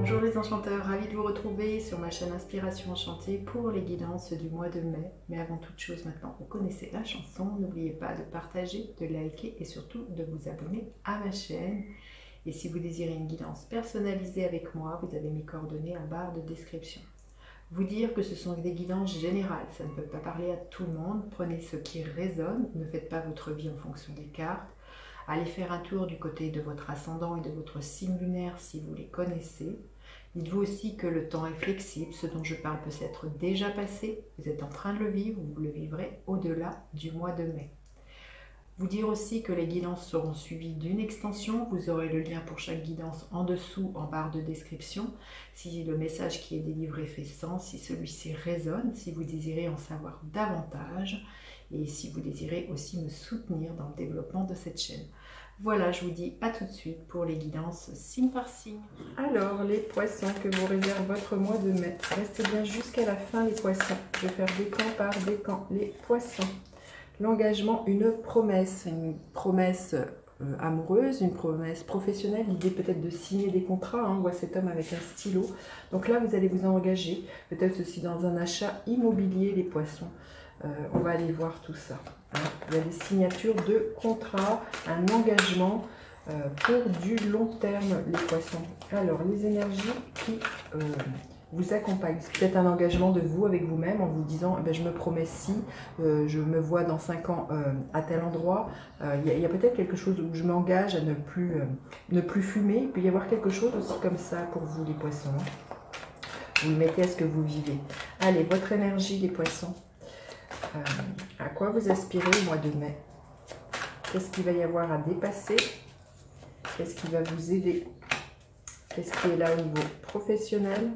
Bonjour les enchanteurs, ravi de vous retrouver sur ma chaîne Inspiration Enchantée pour les guidances du mois de mai. Mais avant toute chose, maintenant vous connaissez la chanson, n'oubliez pas de partager, de liker et surtout de vous abonner à ma chaîne. Et si vous désirez une guidance personnalisée avec moi, vous avez mes coordonnées en barre de description. Vous dire que ce sont des guidances générales, ça ne peut pas parler à tout le monde. Prenez ce qui résonne, ne faites pas votre vie en fonction des cartes. Allez faire un tour du côté de votre ascendant et de votre signe lunaire si vous les connaissez. Dites-vous aussi que le temps est flexible, ce dont je parle peut s'être déjà passé, vous êtes en train de le vivre ou vous le vivrez au-delà du mois de mai. Vous dire aussi que les guidances seront suivies d'une extension, vous aurez le lien pour chaque guidance en dessous en barre de description. Si le message qui est délivré fait sens, si celui-ci résonne, si vous désirez en savoir davantage et si vous désirez aussi me soutenir dans le développement de cette chaîne. Voilà, je vous dis à tout de suite pour les guidances signe par signe. Alors, les poissons que vous réserve votre mois de mai. Restez bien jusqu'à la fin les poissons. Je vais faire décan par décan. Les poissons. L'engagement, une promesse amoureuse, une promesse professionnelle, l'idée peut-être de signer des contrats, hein, on voit cet homme avec un stylo. Donc là, vous allez vous engager, peut-être aussi dans un achat immobilier, les poissons. On va aller voir tout ça. Hein. Il y a des signatures de contrats, un engagement pour du long terme, les poissons. Alors, les énergies qui vous accompagnent. C'est peut-être un engagement de vous avec vous-même en vous disant eh bien, je me promets si, je me vois dans 5 ans à tel endroit. Il y a peut-être quelque chose où je m'engage à ne plus fumer. Il peut y avoir quelque chose aussi comme ça pour vous, les poissons. Vous le mettez à ce que vous vivez. Allez, votre énergie, les poissons. À quoi vous aspirez au mois de mai? Qu'est-ce qu'il va y avoir à dépasser? Qu'est-ce qui va vous aider? Qu'est-ce qui est là au niveau professionnel,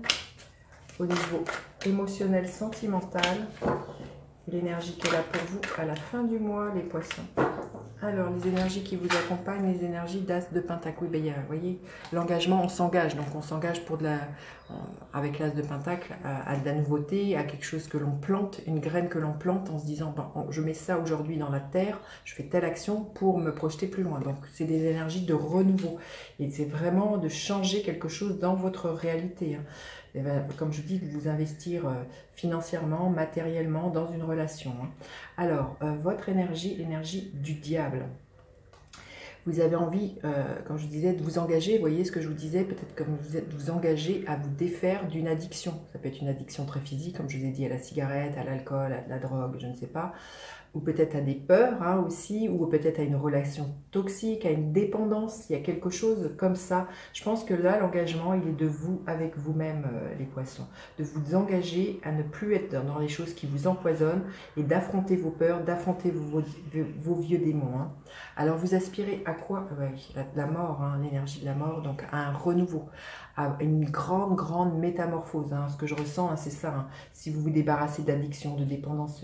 au niveau émotionnel, sentimental? L'énergie qui est là pour vous à la fin du mois, les poissons. Alors, les énergies qui vous accompagnent, les énergies d'As de Pentacle. Oui, ben, vous voyez, l'engagement, on s'engage. Donc, on s'engage pour avec l'As de Pentacle à de la nouveauté, à quelque chose que l'on plante, une graine que l'on plante en se disant, ben, je mets ça aujourd'hui dans la terre, je fais telle action pour me projeter plus loin. Donc, c'est des énergies de renouveau. Et c'est vraiment de changer quelque chose dans votre réalité. Hein. Et ben, comme je dis, de vous investir financièrement, matériellement dans une relation. Hein. Alors, votre énergie, l'énergie du diable. Vous avez envie, comme je disais, de vous engager, vous voyez ce que je vous disais, peut-être comme vous êtes, de vous engager à vous défaire d'une addiction. Ça peut être une addiction très physique, comme je vous ai dit, à la cigarette, à l'alcool, à la drogue, je ne sais pas. Ou peut-être à des peurs hein, aussi, ou peut-être à une relation toxique, à une dépendance, il y a quelque chose comme ça. Je pense que là, l'engagement, il est de vous avec vous-même, les poissons. De vous engager à ne plus être dans les choses qui vous empoisonnent et d'affronter vos peurs, d'affronter vos vieux démons. Hein. Alors, vous aspirez à quoi? La mort, hein, l'énergie de la mort, donc à un renouveau, à une grande métamorphose. Hein. Ce que je ressens, hein, c'est ça. Hein. Si vous vous débarrassez d'addiction, de dépendance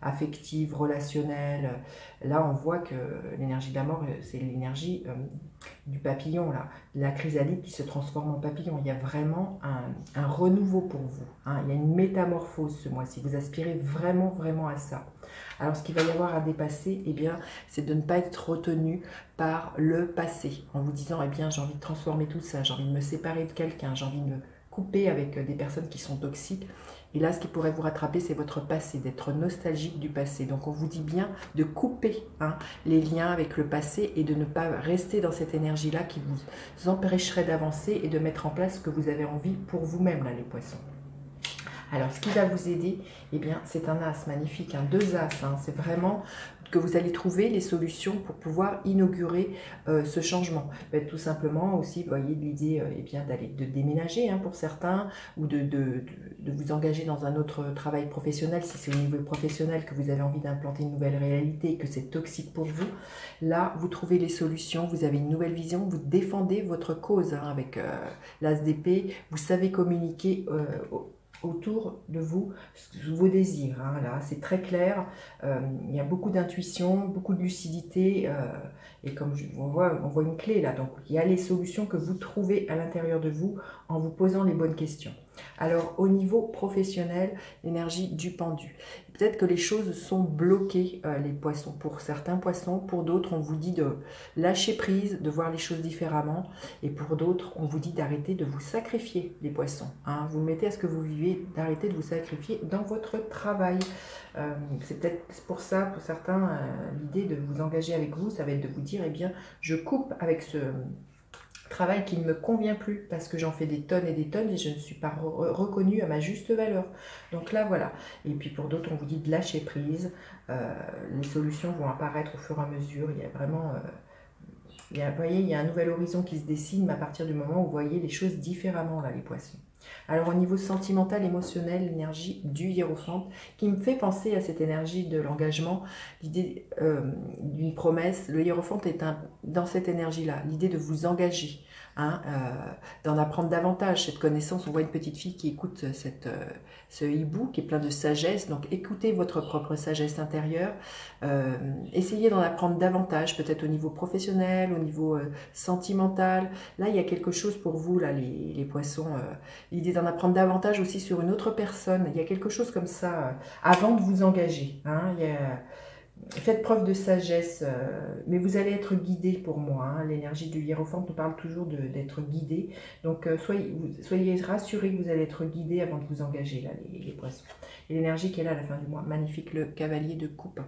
affective, relationnelle, là, on voit que l'énergie de la mort, c'est l'énergie du papillon, là, la chrysalide qui se transforme en papillon. Il y a vraiment un renouveau pour vous. Hein. Il y a une métamorphose ce mois-ci. Vous aspirez vraiment à ça. Alors, ce qu'il va y avoir à dépasser, eh bien, c'est de ne pas être retenu par le passé, en vous disant, eh bien, j'ai envie de transformer tout ça, j'ai envie de me séparer de quelqu'un, j'ai envie de me couper avec des personnes qui sont toxiques. Et là, ce qui pourrait vous rattraper, c'est votre passé, d'être nostalgique du passé. Donc, on vous dit bien de couper hein, les liens avec le passé et de ne pas rester dans cette énergie-là qui vous empêcherait d'avancer et de mettre en place ce que vous avez envie pour vous-même, là, les poissons. Alors, ce qui va vous aider, eh bien, c'est un as magnifique, un 2 as. Hein, c'est vraiment que vous allez trouver les solutions pour pouvoir inaugurer ce changement. Tout simplement aussi, vous voyez, l'idée eh bien de déménager hein, pour certains ou de vous engager dans un autre travail professionnel si c'est au niveau professionnel que vous avez envie d'implanter une nouvelle réalité et que c'est toxique pour vous. Là, vous trouvez les solutions, vous avez une nouvelle vision, vous défendez votre cause hein, avec l'as d'épée, vous savez communiquer autour de vous, vos désirs. Hein, là, c'est très clair. Il y a beaucoup d'intuition, beaucoup de lucidité. Et comme on voit une clé là. Donc, il y a les solutions que vous trouvez à l'intérieur de vous en vous posant les bonnes questions. Alors, au niveau professionnel, l'énergie du pendu. Peut-être que les choses sont bloquées, les poissons. Pour certains poissons, pour d'autres, on vous dit de lâcher prise, de voir les choses différemment. Et pour d'autres, on vous dit d'arrêter de vous sacrifier, les poissons. Hein. Vous mettez à ce que vous vivez, d'arrêter de vous sacrifier dans votre travail. C'est peut-être pour ça, pour certains, l'idée de vous engager avec vous, ça va être de vous dire, eh bien, je coupe avec ce travail qui ne me convient plus parce que j'en fais des tonnes et des tonnes et je ne suis pas reconnue à ma juste valeur. Donc là, voilà. Et puis pour d'autres, on vous dit de lâcher prise. Les solutions vont apparaître au fur et à mesure. Il y a vraiment... vous voyez, il y a un nouvel horizon qui se dessine à partir du moment où vous voyez les choses différemment, là, les poissons. Alors au niveau sentimental, émotionnel, l'énergie du hiérophante, qui me fait penser à cette énergie de l'engagement, l'idée d'une promesse. Le hiérophante est dans cette énergie-là, l'idée de vous engager, hein, d'en apprendre davantage, cette connaissance. On voit une petite fille qui écoute ce hibou qui est plein de sagesse, donc écoutez votre propre sagesse intérieure, essayez d'en apprendre davantage, peut-être au niveau professionnel, au niveau sentimental. Là, il y a quelque chose pour vous, là, les poissons, l'idée d'en apprendre davantage aussi sur une autre personne. Il y a quelque chose comme ça avant de vous engager. Hein. Faites preuve de sagesse, mais vous allez être guidé pour moi. Hein. L'énergie du hiérophante nous parle toujours d'être guidé. Donc soyez rassurés que vous allez être guidé avant de vous engager, là, les poissons. Et l'énergie qui est là à la fin du mois, magnifique, le cavalier de coupe.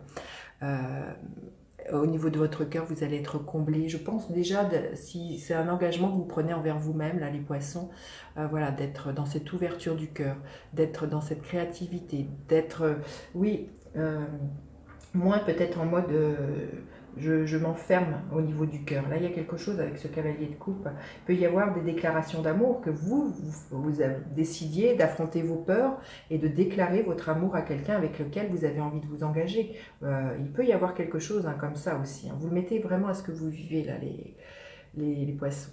Au niveau de votre cœur, vous allez être comblé. Je pense déjà, si c'est un engagement que vous prenez envers vous-même, là, les poissons, voilà, d'être dans cette ouverture du cœur, d'être dans cette créativité, d'être, oui, moins peut-être en mode je m'enferme au niveau du cœur. Là, il y a quelque chose avec ce cavalier de coupe. Il peut y avoir des déclarations d'amour que vous décidiez d'affronter vos peurs et de déclarer votre amour à quelqu'un avec lequel vous avez envie de vous engager. Il peut y avoir quelque chose, hein, comme ça aussi. Hein. Vous le mettez vraiment à ce que vous vivez, là, les poissons.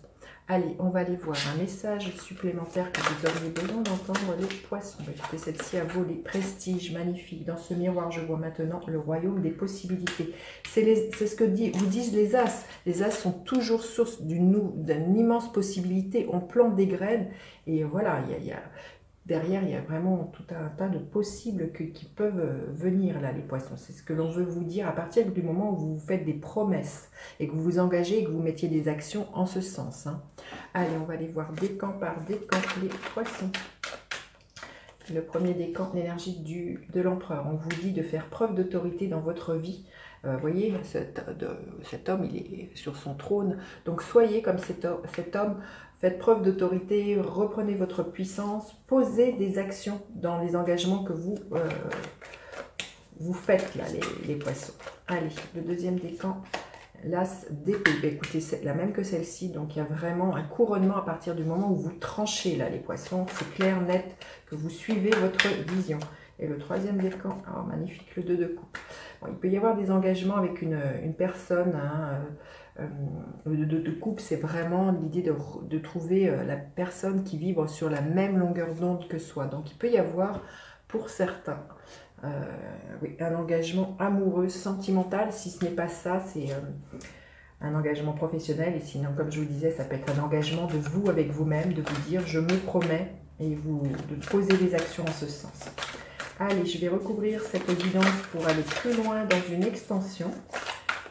Allez, on va aller voir un message supplémentaire que vous auriez besoin d'entendre, les poissons. Écoutez, celle-ci a volé, prestige, magnifique. Dans ce miroir, je vois maintenant le royaume des possibilités. C'est ce que vous disent les As. Les As sont toujours source d'une immense possibilité. On plante des graines et voilà, derrière, il y a vraiment tout un tas de possibles qui peuvent venir, là, les poissons. C'est ce que l'on veut vous dire à partir du moment où vous faites des promesses et que vous vous engagez et que vous mettiez des actions en ce sens. Hein. Allez, on va aller voir décan par décan les poissons. Le premier décan, l'énergie de l'empereur. On vous dit de faire preuve d'autorité dans votre vie. Vous voyez, cet homme, il est sur son trône. Donc, soyez comme cet homme. Faites preuve d'autorité, reprenez votre puissance, posez des actions dans les engagements que vous faites, là, les poissons. Allez, le deuxième décan, l'as d'épée. Écoutez, c'est la même que celle-ci, donc il y a vraiment un couronnement à partir du moment où vous tranchez, là, les poissons. C'est clair, net, que vous suivez votre vision. Et le troisième décan, oh, magnifique, le 2 de coupe. Bon, il peut y avoir des engagements avec une personne, hein, de couple, c'est vraiment l'idée de trouver la personne qui vibre sur la même longueur d'onde que soi. Donc il peut y avoir pour certains oui, un engagement amoureux, sentimental. Si ce n'est pas ça, c'est un engagement professionnel. Et sinon, comme je vous disais, ça peut être un engagement de vous avec vous-même, de vous dire je me promets et de poser des actions en ce sens. Allez, je vais recouvrir cette guidance pour aller plus loin dans une extension.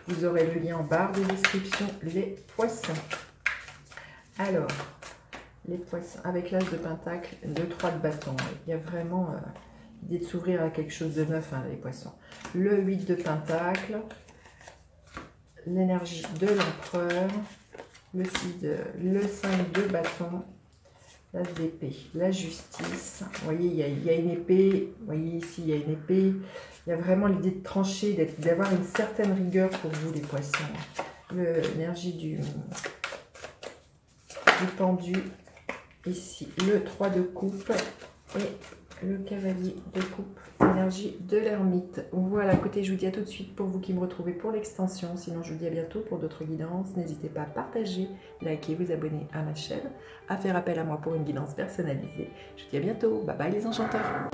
Vous aurez le lien en barre de description, les poissons. Alors, les poissons, avec l'as de pentacle, 2-3 de bâton. Il y a vraiment l'idée de s'ouvrir à quelque chose de neuf, hein, les poissons. Le 8 de pentacle, l'énergie de l'empereur, le 5 de bâton, l'as d'épée, la justice. Vous voyez, il y a une épée. Vous voyez ici, il y a une épée. Il y a vraiment l'idée de trancher, d'avoir une certaine rigueur pour vous, les poissons. L'énergie du pendu. Ici, le 3 de coupe et le cavalier de coupe. Énergie de l'ermite. Voilà, écoutez, je vous dis à tout de suite pour vous qui me retrouvez pour l'extension. Sinon, je vous dis à bientôt pour d'autres guidances. N'hésitez pas à partager, liker, vous abonner à ma chaîne, à faire appel à moi pour une guidance personnalisée. Je vous dis à bientôt. Bye bye les enchanteurs.